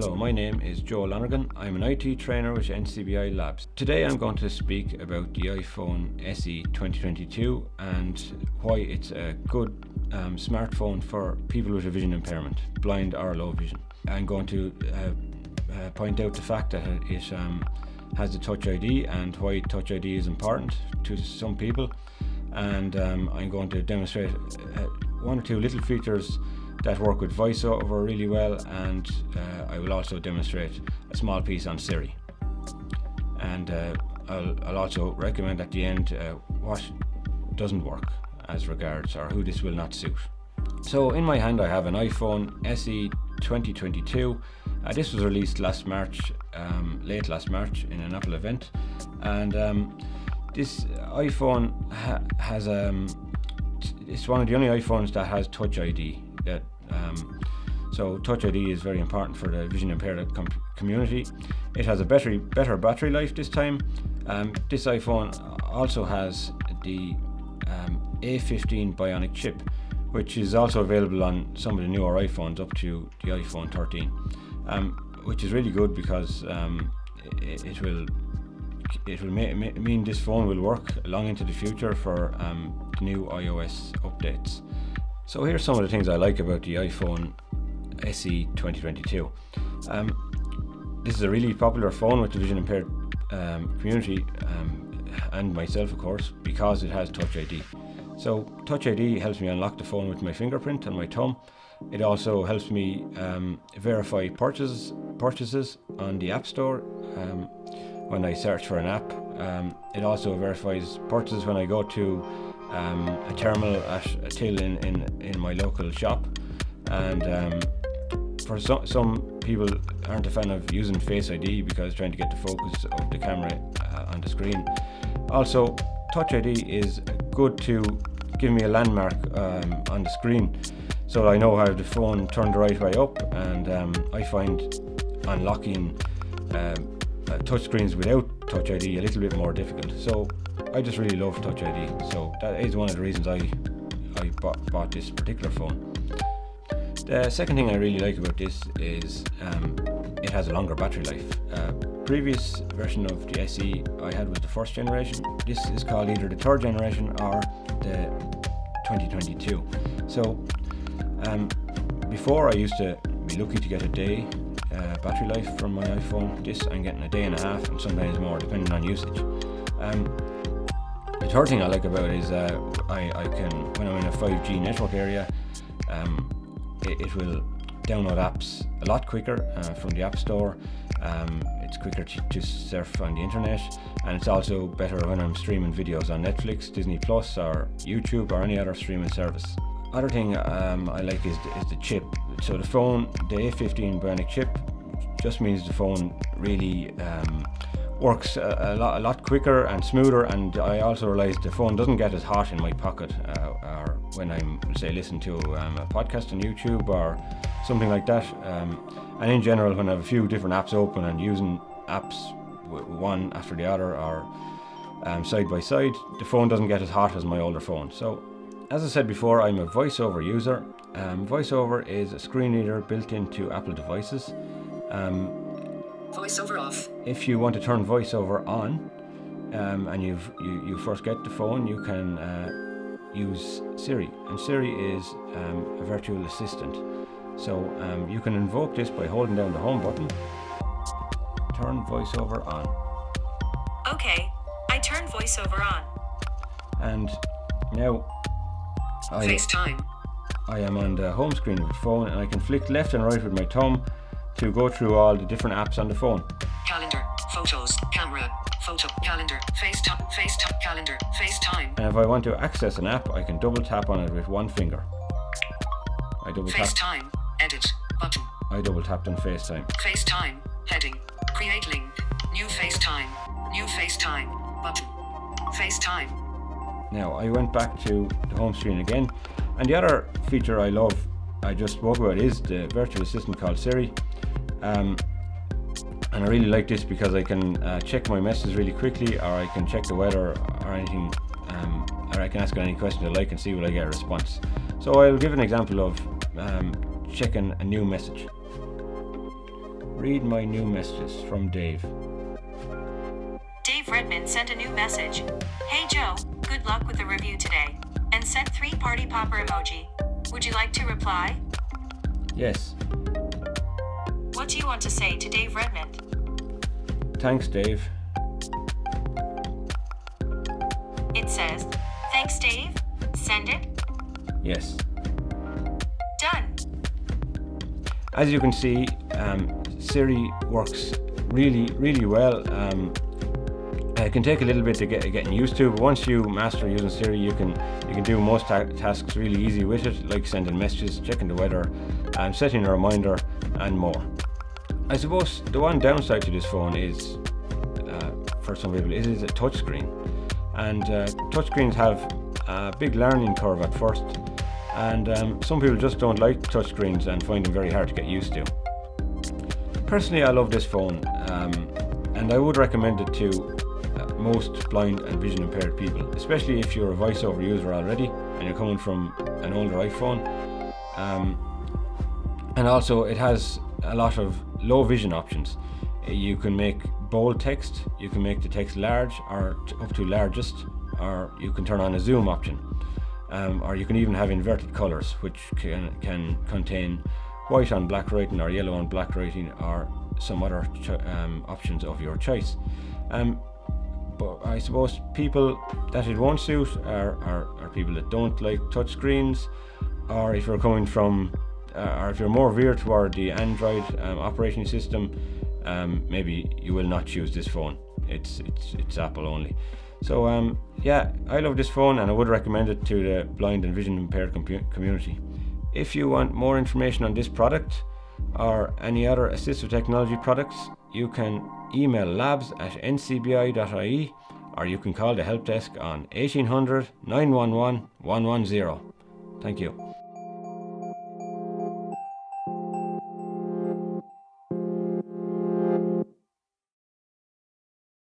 Hello, my name is Joe Lonergan. I'm an IT trainer with NCBI Labs. Today I'm going to speak about the iPhone SE 2022 and why it's a good smartphone for people with a vision impairment, blind or low vision. I'm going to point out the fact that it has the Touch ID and why Touch ID is important to some people, and I'm going to demonstrate one or two little features that work with VoiceOver really well, and I will also demonstrate a small piece on Siri, and I'll also recommend at the end what doesn't work as regards, or who this will not suit. So in my hand I have an iPhone SE 2022. This was released last March, late last March, in an Apple event, and this iPhone has it's one of the only iPhones that has Touch ID. So Touch ID is very important for the vision impaired community. It has a better battery life this time. This iPhone also has the A15 bionic chip, which is also available on some of the newer iPhones up to the iPhone 13, which is really good because it will mean this phone will work long into the future for the new iOS updates. So here's some of the things I like about the iPhone SE 2022. This is a really popular phone with the vision impaired community, and myself of course, because it has Touch ID. So Touch ID helps me unlock the phone with my fingerprint and my thumb. It also helps me verify purchases on the App Store when I search for an app. It also verifies purchases when I go to a terminal at a till in my local shop, and for some people aren't a fan of using Face ID because trying to get the focus of the camera on the screen. Also, Touch ID is good to give me a landmark on the screen, so I know how the phone turned the right way up, and I find unlocking touchscreens without Touch ID a little bit more difficult. So I just really love Touch ID, so that is one of the reasons I bought this particular phone. The second thing I really like about this is it has a longer battery life. Previous version of the SE I had was the first generation. This is called either the third generation or the 2022. So before I used to be lucky to get a day battery life from my iPhone. This I'm getting a day and a half, and sometimes more depending on usage. The third thing I like about it is I can, when I'm in a 5G network area, it will download apps a lot quicker from the App Store. It's quicker to surf on the internet, and it's also better when I'm streaming videos on Netflix, Disney Plus, or YouTube, or any other streaming service. Other thing I like is the chip. So the phone, the A15 bionic chip, just means the phone really works a lot quicker and smoother, and I also realized the phone doesn't get as hot in my pocket or when I'm, say, listening to a podcast on YouTube or something like that, and in general when I have a few different apps open and using apps one after the other or side by side, the phone doesn't get as hot as my older phone. So as I said before, I'm a VoiceOver user. VoiceOver is a screen reader built into Apple devices. VoiceOver off. If you want to turn VoiceOver on, and you first get the phone, you can use Siri, and Siri is a virtual assistant. So you can invoke this by holding down the home button. Turn VoiceOver on. Okay, I turn VoiceOver on. And now FaceTime. I am on the home screen of the phone, and I can flick left and right with my thumb to go through all the different apps on the phone. Calendar, photos, camera, photo, calendar, FaceTime, calendar, FaceTime. And if I want to access an app, I can double tap on it with one finger. I double tap. FaceTime, edit, button. I double tapped on FaceTime. FaceTime, heading, create link, new FaceTime, button, FaceTime. Now I went back to the home screen again, and the other feature I love, I just spoke about, is the virtual assistant called Siri. And I really like this because I can check my messages really quickly, or I can check the weather or anything, or I can ask any question I like and see what I get a response. So I'll give an example of checking a new message. read my new messages from Dave. Dave Redmond sent a new message. Hey Joe, good luck with the review today. And sent 3 party popper emoji. Would you like to reply? Yes. What do you want to say to Dave Redmond? Thanks, Dave. It says, thanks Dave. Send it. Yes. Done. As you can see, Siri works really well. It can take a little bit to getting used to, but once you master using Siri, you can do most tasks really easy with it, like sending messages, checking the weather, setting a reminder, and more. I suppose the one downside to this phone is, for some people, it is a touchscreen, and touchscreens have a big learning curve at first, and some people just don't like touchscreens and find them very hard to get used to. Personally, I love this phone, and I would recommend it to most blind and vision impaired people, especially if you're a voiceover user already and you're coming from an older iPhone. And also it has a lot of low vision options. You can make bold text, you can make the text large or up to largest, or you can turn on a zoom option, or you can even have inverted colors, which can contain white on black writing or yellow on black writing, or some other options of your choice. But I suppose people that it won't suit are people that don't like touchscreens, or if you're coming from, or if you're more veered toward the Android operating system, maybe you will not choose this phone. It's Apple only. So yeah, I love this phone and I would recommend it to the blind and vision impaired community. If you want more information on this product or any other assistive technology products, you can email labs@ncbi.ie, or you can call the help desk on 1800 911 110. Thank you.